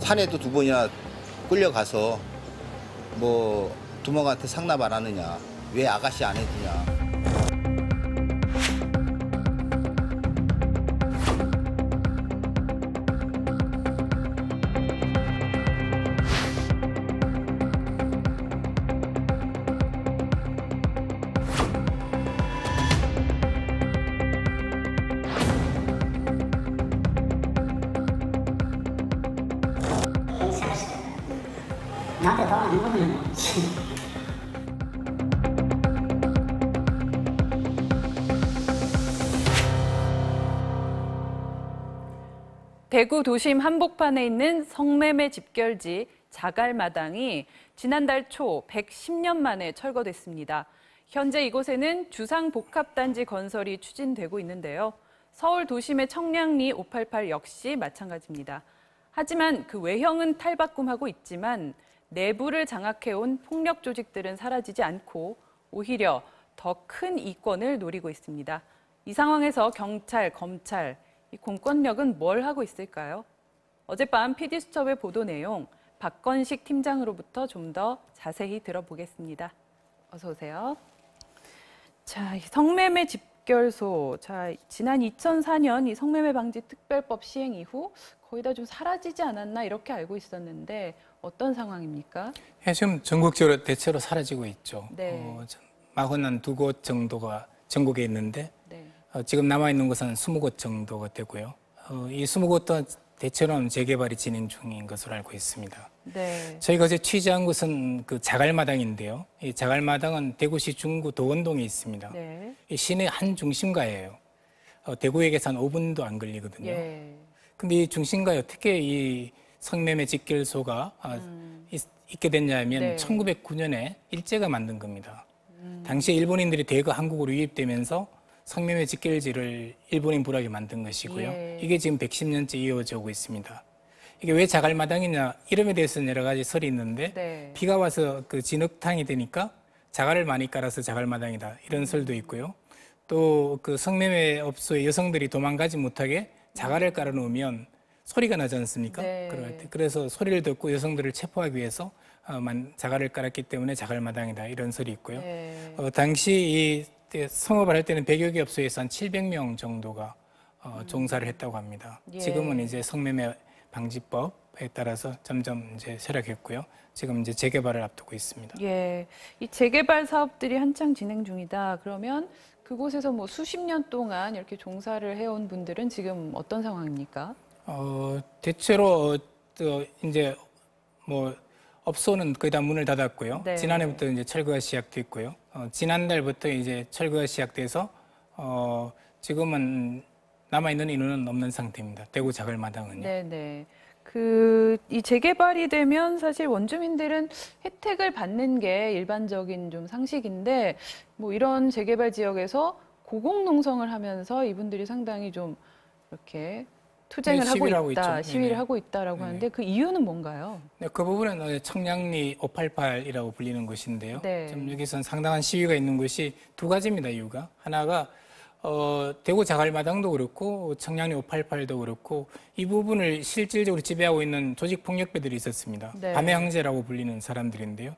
산에도 2번이나 끌려가서 뭐 두목한테 상납 안 하느냐, 왜 아가씨 안 해주냐. 나한테 돈안 거면 대구 도심 한복판에 있는 성매매 집결지 자갈마당이 지난달 초 110년 만에 철거됐습니다. 현재 이곳에는 주상복합단지 건설이 추진되고 있는데요. 서울 도심의 청량리 588 역시 마찬가지입니다. 하지만 그 외형은 탈바꿈하고 있지만 내부를 장악해온 폭력 조직들은 사라지지 않고 오히려 더 큰 이권을 노리고 있습니다. 이 상황에서 경찰, 검찰, 이 공권력은 뭘 하고 있을까요? 어젯밤 PD수첩의 보도 내용 박건식 팀장으로부터 좀 더 자세히 들어보겠습니다. 어서 오세요. 자, 성매매 집결소. 자, 지난 2004년 이 성매매 방지 특별법 시행 이후 거의 다 좀 사라지지 않았나 이렇게 알고 있었는데 어떤 상황입니까? 예, 지금 전국적으로 대체로 사라지고 있죠. 네. 42곳 정도가 전국에 있는데 네. 지금 남아있는 곳은 20곳 정도가 되고요. 이 20곳도 대체로는 재개발이 진행 중인 것으로 알고 있습니다. 네. 저희가 어제 취재한 곳은 그 자갈마당인데요. 이 자갈마당은 대구시 중구 도원동에 있습니다. 네. 이 시내 한 중심가예요. 대구역에서 한 5분도 안 걸리거든요. 예. 근데 이 중심가에 어떻게 이 성매매 집결소가 있게 됐냐면 네. 1909년에 일제가 만든 겁니다. 당시 일본인들이 대거 한국으로 유입되면서 성매매 집결지를 일본인 불하게 만든 것이고요. 예. 이게 지금 110년째 이어져 오고 있습니다. 이게 왜 자갈마당이냐, 이름에 대해서는 여러 가지 설이 있는데 네. 비가 와서 그 진흙탕이 되니까 자갈을 많이 깔아서 자갈마당이다, 이런 설도 있고요. 또 그 성매매 업소의 여성들이 도망가지 못하게 자갈을 깔아 놓으면 소리가 나지 않습니까? 네. 그럴 때. 그래서 소리를 듣고 여성들을 체포하기 위해서 자갈을 깔았기 때문에 자갈마당이다, 이런 설이 있고요. 네. 당시 이 성업을 할 때는 100여 개 업소에서 한 700명 정도가 종사를 했다고 합니다. 예. 지금은 이제 성매매 방지법에 따라서 점점 이제 쇠락했고요. 지금 이제 재개발을 앞두고 있습니다. 예, 이 재개발 사업들이 한창 진행 중이다. 그러면 그곳에서 뭐 수십 년 동안 이렇게 종사를 해온 분들은 지금 어떤 상황입니까? 대체로 이제 뭐 업소는 거의 다 문을 닫았고요. 네. 지난해부터 이제 철거가 시작됐고요. 지난달부터 이제 철거가 시작돼서 지금은 남아 있는 인원은 없는 상태입니다. 대구 자갈마당은요. 네네. 이 재개발이 되면 사실 원주민들은 혜택을 받는 게 일반적인 좀 상식인데 뭐 이런 재개발 지역에서 고공농성을 하면서 이분들이 상당히 좀 이렇게 투쟁을 네, 하고 있다, 있죠. 시위를 네네. 하고 있다라고 하는데 그 이유는 뭔가요? 네, 그 부분은 청량리 588이라고 불리는 곳인데요. 네. 좀 여기서는 상당한 시위가 있는 곳이 두 가지입니다. 이유가 하나가 대구 자갈마당도 그렇고 청량리 588도 그렇고 이 부분을 실질적으로 지배하고 있는 조직 폭력배들이 있었습니다. 네. 밤의 황제라고 불리는 사람들인데요.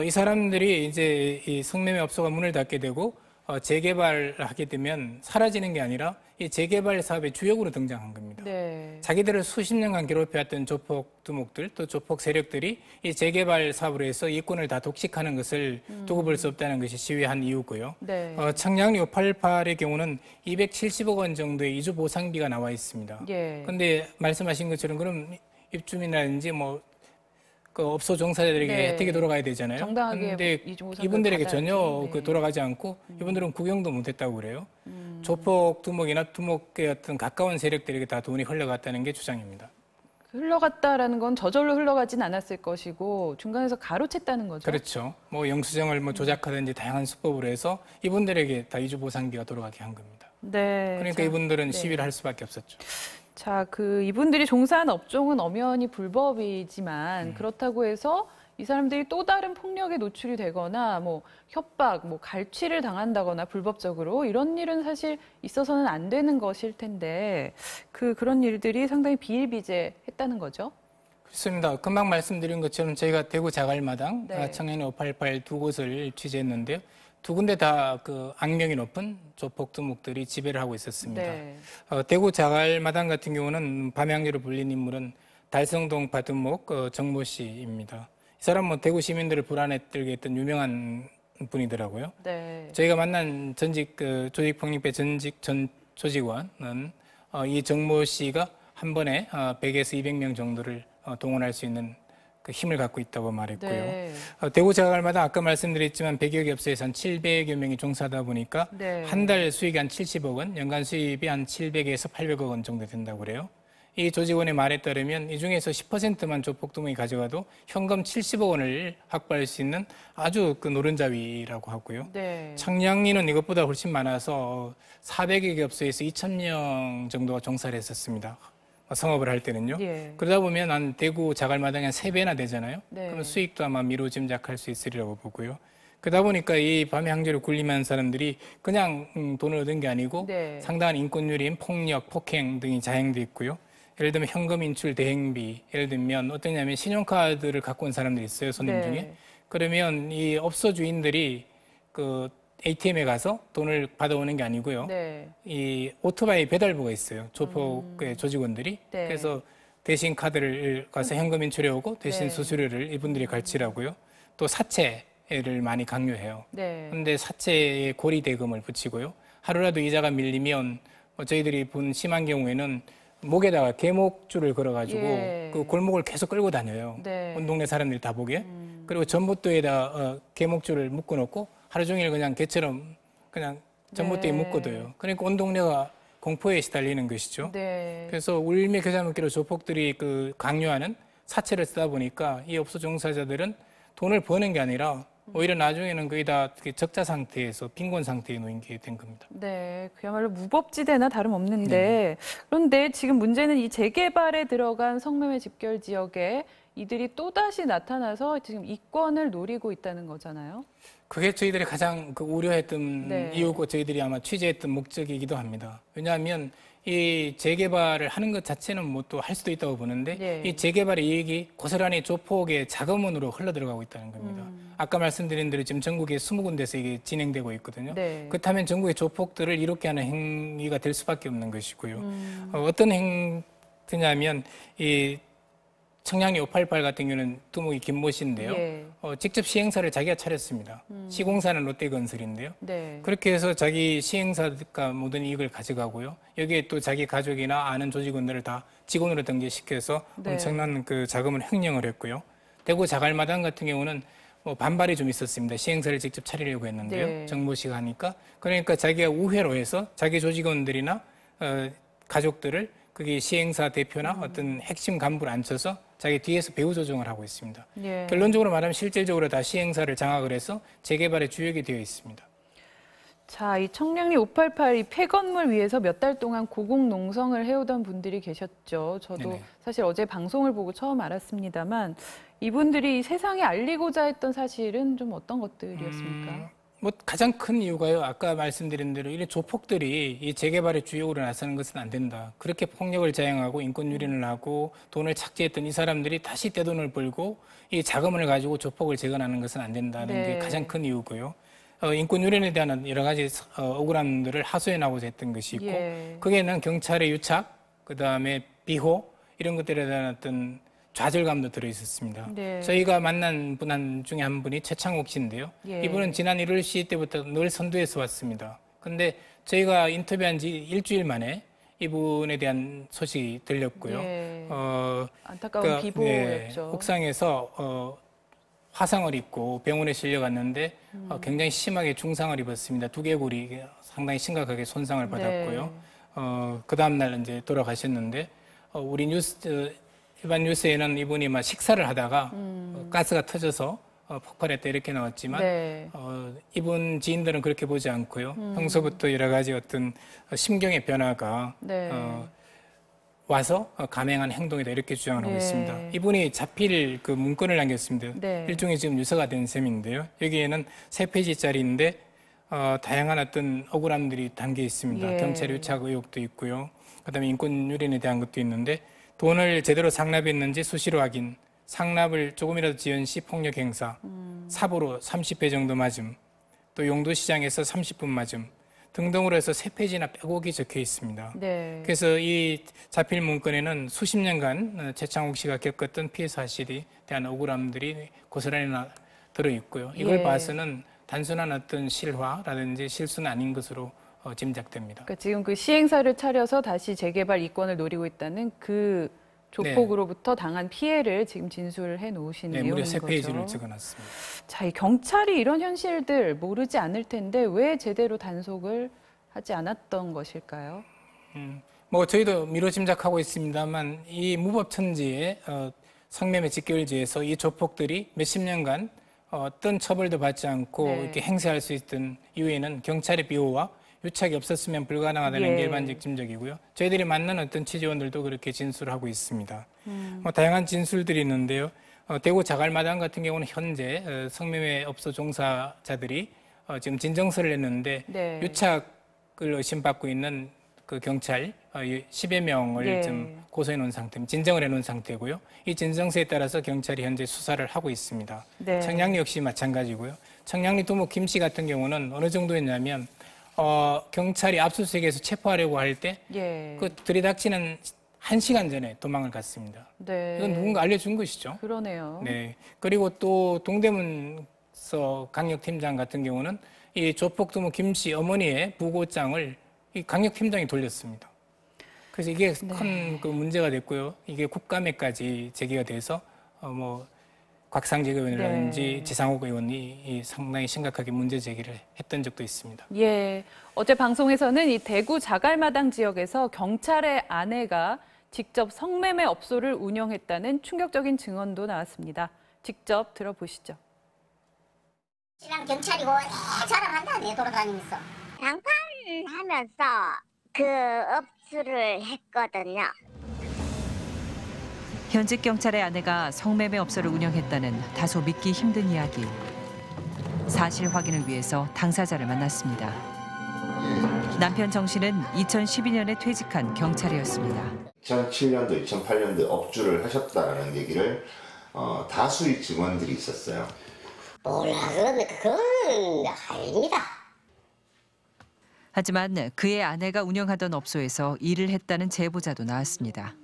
이 사람들이 이제 이 성매매 업소가 문을 닫게 되고 재개발을 하게 되면 사라지는 게 아니라 이 재개발 사업의 주역으로 등장한 겁니다. 네. 자기들을 수십 년간 괴롭혀왔던 조폭 두목들 또 조폭 세력들이 이 재개발 사업으로 해서 이권을 다 독식하는 것을 두고 볼 수 없다는 것이 시위한 이유고요. 네. 청량리 588의 경우는 270억 원 정도의 이주 보상비가 나와 있습니다. 예. 그런데 말씀하신 것처럼 그럼 입주민이라든지 뭐 그 업소 종사자들에게 네. 혜택이 돌아가야 되잖아요. 정당하게 그런데 이주 보상을 이분들에게 받아야지. 전혀 네. 그 돌아가지 않고 이분들은 구경도 못했다고 그래요. 조폭, 두목이나 두목의 어떤 가까운 세력들에게 다 돈이 흘러갔다는 게 주장입니다. 흘러갔다라는 건 저절로 흘러가진 않았을 것이고 중간에서 가로챘다는 거죠. 그렇죠. 뭐 영수증을 뭐 조작하든지 다양한 수법으로 해서 이분들에게 다 이주 보상비가 돌아가게 한 겁니다. 네. 그러니까 자, 이분들은 네. 시위를 할 수밖에 없었죠. 자, 이분들이 종사한 업종은 엄연히 불법이지만 그렇다고 해서 이 사람들이 또 다른 폭력에 노출이 되거나 뭐 협박, 뭐 갈취를 당한다거나 불법적으로 이런 일은 사실 있어서는 안 되는 것일 텐데 그런 일들이 상당히 비일비재했다는 거죠. 그렇습니다. 금방 말씀드린 것처럼 저희가 대구 자갈마당, 네. 청량리 588 두 곳을 취재했는데요. 두 군데 다 그 악명이 높은 조폭 두목들이 지배를 하고 있었습니다. 네. 대구 자갈마당 같은 경우는 밤양주로 불린 인물은 달성동 바두목 정모 씨입니다. 이 사람은 대구 시민들을 불안에 떨게 했던 유명한 분이더라고요. 네. 저희가 만난 전직 조직폭력배 전 조직원은 이 정모 씨가 한 번에 100에서 200명 정도를 동원할 수 있는 그 힘을 갖고 있다고 말했고요. 네. 대구 자갈마다 아까 말씀드렸지만 100여 개 업소에서 한 700여 명이 종사하다 보니까 네. 한 달 수익이 한 70억 원, 연간 수입이 한 700에서 800억 원 정도 된다고 그래요. 이 조직원의 말에 따르면 이 중에서 10%만 조폭두목이 가져가도 현금 70억 원을 확보할 수 있는 아주 그 노른자위라고 하고요. 네. 청량리는 이것보다 훨씬 많아서 400여 개 업소에서 2,000명 정도가 종사를 했었습니다. 성업을 할 때는요. 예. 그러다 보면 한 대구 자갈마당이 한 3배나 되잖아요. 네. 그러면 수익도 아마 미루 짐작할 수 있으리라고 보고요. 그러다 보니까 이 밤의 항저를 군림한 사람들이 그냥 돈을 얻은 게 아니고 네. 상당한 인권유린, 폭력, 폭행 등이 자행돼 있고요. 예를 들면 현금 인출 대행비, 예를 들면 어떠냐면 신용카드를 갖고 온 사람들이 있어요, 손님 네. 중에. 그러면 이 업소 주인들이 그 ATM에 가서 돈을 받아오는 게 아니고요. 네. 이 오토바이 배달부가 있어요. 조폭의 조직원들이. 네. 그래서 대신 카드를 가서 현금 인출해 오고 대신 네. 수수료를 이분들이 갈치라고요. 또 사채를 많이 강요해요. 네. 그런데 사채에 고리 대금을 붙이고요. 하루라도 이자가 밀리면 저희들이 본 심한 경우에는 목에다가 개목줄을 걸어가지고 예. 그 골목을 계속 끌고 다녀요. 네. 온 동네 사람들이 다 보게. 그리고 전봇대에다 개목줄을 묶어놓고 하루 종일 그냥 개처럼 그냥 전봇대에 네. 묶어둬요. 그러니까 온 동네가 공포에 시달리는 것이죠. 네. 그래서 울며 겨자 먹기로 조폭들이 그 강요하는 사채를 쓰다 보니까 이 업소 종사자들은 돈을 버는 게 아니라 오히려 나중에는 거의 다 적자 상태에서 빈곤 상태에 놓인 게 된 겁니다. 네, 그야말로 무법지대나 다름없는데 네. 그런데 지금 문제는 이 재개발에 들어간 성매매 집결 지역에 이들이 또다시 나타나서 지금 이권을 노리고 있다는 거잖아요. 그게 저희들이 가장 그 우려했던 네. 이유고 저희들이 아마 취재했던 목적이기도 합니다. 왜냐하면 이 재개발을 하는 것 자체는 뭐 또 할 수도 있다고 보는데 네. 이 재개발의 이익이 고스란히 조폭의 자금원으로 흘러들어가고 있다는 겁니다. 아까 말씀드린 대로 지금 전국에 20군데서 이게 진행되고 있거든요. 네. 그렇다면 전국의 조폭들을 이롭게 하는 행위가 될 수밖에 없는 것이고요. 어떤 행태냐면 이 청량리 588 같은 경우는 두목이 김모 씨인데요. 예. 직접 시행사를 자기가 차렸습니다. 시공사는 롯데건설인데요. 네. 그렇게 해서 자기 시행사가 모든 이익을 가져가고요. 여기에 또 자기 가족이나 아는 조직원들을 다 직원으로 등재시켜서 네. 엄청난 그 자금을 횡령을 했고요. 대구 자갈마당 같은 경우는 뭐 반발이 좀 있었습니다. 시행사를 직접 차리려고 했는데요. 네. 정모 씨가 하니까. 그러니까 자기가 우회로 해서 자기 조직원들이나 가족들을 그게 시행사 대표나 어떤 핵심 간부를 앉혀서 자기 뒤에서 배후 조종을 하고 있습니다. 예. 결론적으로 말하면 실질적으로 다 시행사를 장악을 해서 재개발의 주역이 되어 있습니다. 자, 이 청량리 588 이 폐건물 위에서 몇 달 동안 고공 농성을 해오던 분들이 계셨죠. 저도 네네. 사실 어제 방송을 보고 처음 알았습니다만 이분들이 세상에 알리고자 했던 사실은 좀 어떤 것들이었습니까? 뭐 가장 큰 이유가요. 아까 말씀드린 대로 이런 조폭들이 이 재개발의 주역으로 나서는 것은 안 된다. 그렇게 폭력을 자행하고 인권 유린을 하고 돈을 착취했던 이 사람들이 다시 떼돈을 벌고 이 자금을 가지고 조폭을 재건하는 것은 안 된다는 네. 게 가장 큰 이유고요. 인권 유린에 대한 여러 가지 억울함들을 하소해 나고자 했던 것이 있고 예. 거기에는 경찰의 유착, 그다음에 비호 이런 것들에 대한 어떤 좌절감도 들어 있었습니다. 네. 저희가 만난 분 중에 한 분이 최창옥 씨인데요. 예. 이분은 지난 1월 시위 때부터 늘 선두에서 왔습니다. 그런데 저희가 인터뷰한 지 일주일 만에 이분에 대한 소식이 들렸고요. 예. 안타까운 그러니까, 비보였죠. 옥상에서 화상을 입고 병원에 실려갔는데 굉장히 심하게 중상을 입었습니다. 두개골이 상당히 심각하게 손상을 받았고요. 네. 그 다음날 이제 돌아가셨는데 우리 일반 뉴스에는 이분이 막 식사를 하다가 가스가 터져서 폭발했다 이렇게 나왔지만 네. 이분 지인들은 그렇게 보지 않고요. 평소부터 여러 가지 어떤 심경의 변화가 네. 와서 감행한 행동이다 이렇게 주장을 하고 네. 있습니다. 이분이 자필 그 문건을 남겼습니다. 네. 일종의 지금 유서가 된 셈인데요. 여기에는 3페이지짜리인데 다양한 어떤 억울함들이 담겨 있습니다. 예. 경찰 유착 의혹도 있고요. 그다음에 인권 유린에 대한 것도 있는데 돈을 제대로 상납했는지 수시로 확인, 상납을 조금이라도 지연 시 폭력 행사, 삽으로 30회 정도 맞음, 또 용도시장에서 30분 맞음 등등으로 해서 3페이지나 빼곡히 적혀 있습니다. 네. 그래서 이 자필 문건에는 수십 년간 최창욱 씨가 겪었던 피해 사실에 대한 억울함들이 고스란히 들어있고요. 이걸 예. 봐서는 단순한 어떤 실화라든지 실수는 아닌 것으로 짐작됩니다. 그러니까 지금 그 시행사를 차려서 다시 재개발 이권을 노리고 있다는 그 조폭으로부터 당한 피해를 지금 진술해 놓으신 네, 내용인 무려 거죠. 3페이지를 적어놨습니다. 자, 이 경찰이 이런 현실들 모르지 않을 텐데 왜 제대로 단속을 하지 않았던 것일까요? 뭐 저희도 미로 짐작하고 있습니다만 이 무법천지의 성매매 직결지에서 이 조폭들이 몇십 년간 어떤 처벌도 받지 않고 네. 이렇게 행세할 수 있던 이유에는 경찰의 비호와 유착이 없었으면 불가능하다는 예. 게 일반적 짐작이고요. 저희들이 만난 어떤 취재원들도 그렇게 진술하고 있습니다. 뭐 다양한 진술들이 있는데요. 대구 자갈마당 같은 경우는 현재 성매매 업소 종사자들이 지금 진정서를 냈는데 네. 유착을 의심받고 있는 그 경찰 10여 명을 네. 좀 고소해 놓은 상태입니다. 진정을 해 놓은 상태고요. 이 진정서에 따라서 경찰이 현재 수사를 하고 있습니다. 네. 청량리 역시 마찬가지고요. 청량리 두목 김 씨 같은 경우는 어느 정도였냐면 경찰이 압수수색에서 체포하려고 할 때 예. 그 들이닥치는 1시간 전에 도망을 갔습니다. 네. 이건 누군가 알려준 것이죠. 그러네요. 네. 그리고 또 동대문서 강력팀장 같은 경우는 이 조폭 두목 김 씨 어머니의 부고장을 이 강력팀장이 돌렸습니다. 그래서 이게 큰 그 문제가 됐고요. 이게 국감에까지 제기가 돼서 뭐 곽상직 의원이라든지 네. 지상욱 의원이 이 상당히 심각하게 문제 제기를 했던 적도 있습니다. 예. 어제 방송에서는 이 대구 자갈마당 지역에서 경찰의 아내가 직접 성매매 업소를 운영했다는 충격적인 증언도 나왔습니다. 직접 들어보시죠. 신랑 경찰이고 자랑한다네 돌아다니면서. 장판하면서 그 업수를 했거든요. 현직 경찰의 아내가 성매매 업소를 운영했다는 다소 믿기 힘든 이야기. 사실 확인을 위해서 당사자를 만났습니다. 남편 정 씨는 2012년에 퇴직한 경찰이었습니다. 2007년도, 2008년도 업주를 하셨다는 얘기를 다수의 증언들이 있었어요. 몰라 그러면 그건 아닙니다. 하지만 그의 아내가 운영하던 업소에서 일을 했다는 제보자도 나왔습니다.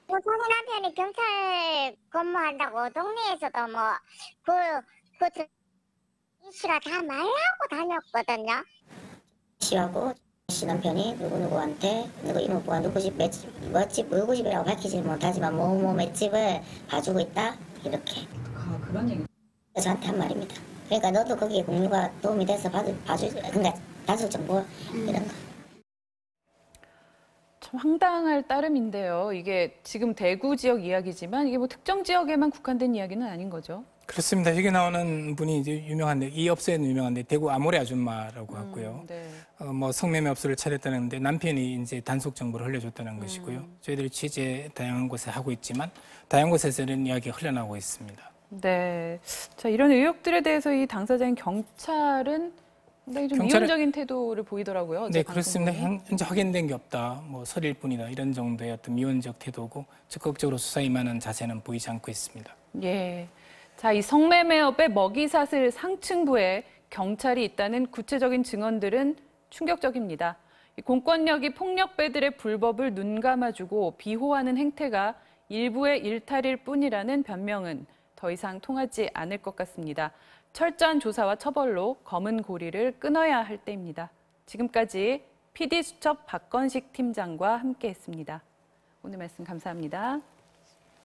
자기 남편이 경찰 근무한다고 동네에서도 이씨가 다 말하고 다녔거든요. 씨하고 씨 남편이 누구누구한테 누구 이모부가 누구 집 누구 집이라고 밝히지 못하지만 뭐뭐 맷집을 봐주고 있다 이렇게. 그런 얘기. 저한테 한 말입니다. 그러니까 너도 거기에 공유가 도움이 돼서 봐주지. 그러니까 단속 정보 이런 거. 참 황당할 따름인데요. 이게 지금 대구 지역 이야기지만 이게 뭐 특정 지역에만 국한된 이야기는 아닌 거죠. 그렇습니다. 여기 나오는 분이 이제 유명한데 이 업소에는 유명한데 대구 아모레 아줌마라고 하고요. 네. 뭐 성매매 업소를 차렸다는데 남편이 이제 단속 정보를 흘려줬다는 것이고요. 저희들이 취재 다양한 곳에 하고 있지만 다양한 곳에서 이런 이야기가 흘러나오고 있습니다. 네. 자, 이런 의혹들에 대해서 이 당사자인 경찰은 상당히 좀 이원적인 태도를 보이더라고요. 어제 네, 그렇습니다. 방송에. 현재 확인된 게 없다. 뭐 설일 뿐이다. 이런 정도의 어떤 미온적 태도고 적극적으로 수사 임하는 자세는 보이지 않고 있습니다. 예. 자, 이 성매매업의 먹이사슬 상층부에 경찰이 있다는 구체적인 증언들은 충격적입니다. 이 공권력이 폭력배들의 불법을 눈감아주고 비호하는 행태가 일부의 일탈일 뿐이라는 변명은 더 이상 통하지 않을 것 같습니다. 철저한 조사와 처벌로 검은 고리를 끊어야 할 때입니다. 지금까지 PD수첩 박건식 팀장과 함께했습니다. 오늘 말씀 감사합니다.